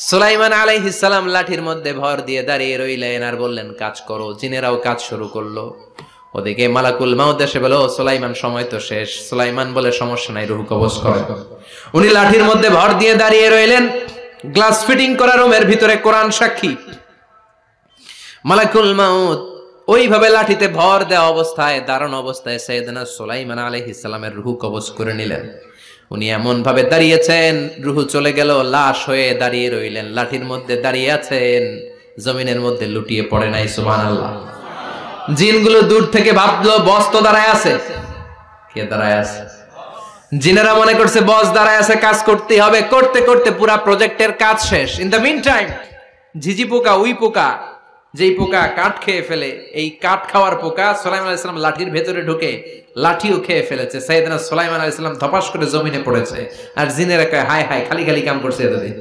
সুলাইমান আলাইহিস সালাম লাঠির মধ্যে ভর দিয়ে দাঁড়িয়ে রইলেন আর বললেন, কাজ করো। জিনেরাও কাজ শুরু করলো। ওদিকে মালাকুল মাউত এসে বলো, সুলাইমান সময় তো শেষ। সুলাইমান বলে, সমস্যা নাই, রূহ কবজ করো। উনি লাঠির মধ্যে ভর দিয়ে দাঁড়িয়ে রইলেন। গ্লাস ফিটিং করা রুমের ভিতরে কোরআন সাক্ষী, মালাকুল মাউত ওইভাবে লাঠিতে ভর দেওয়া অবস্থায়, দাঁড়ানো অবস্থায় সাইয়েদনা সুলাইমান আলাইহিস সালামের রূহ কবজ করে নিলেন। উনি এমন ভাবে দাঁড়িয়েছেন, রূহ চলে গেল, লাশ হয়ে দাঁড়িয়ে রইলেন। লাঠির মধ্যে দাঁড়িয়ে আছেন, জমিনের মধ্যে লুটিয়ে পড়ে নাই। সুবহানাল্লাহ। জিনগুলো দূর থেকে ভাবলো বস তো দাঁড়ায় আছে। কে দাঁড়ায় আছে? জিনেরা মনে করছে বস দাঁড়ায় আছে, কাজ করতে হবে। করতে করতে পুরা প্রজেক্টের কাজ শেষ। ইন দ্য মিন টাইম ঝিঝি পোকা, উই পোকা, যেই পোকা কাঠ খেয়ে ফেলে, এই কাঠ খাওয়ার পোকা সুলাইমান আলাইহিস সালাম লাঠির ভেতরে ঢুকে লাঠিও খেয়ে ফেলেছে। সাইয়েদনা সুলাইমান আলাইহিস সালাম ধপাস করে জমিনে পড়েছে। আর জিনেরা কয়, হায় হায়, খালি খালি কাম করছে এতদিন।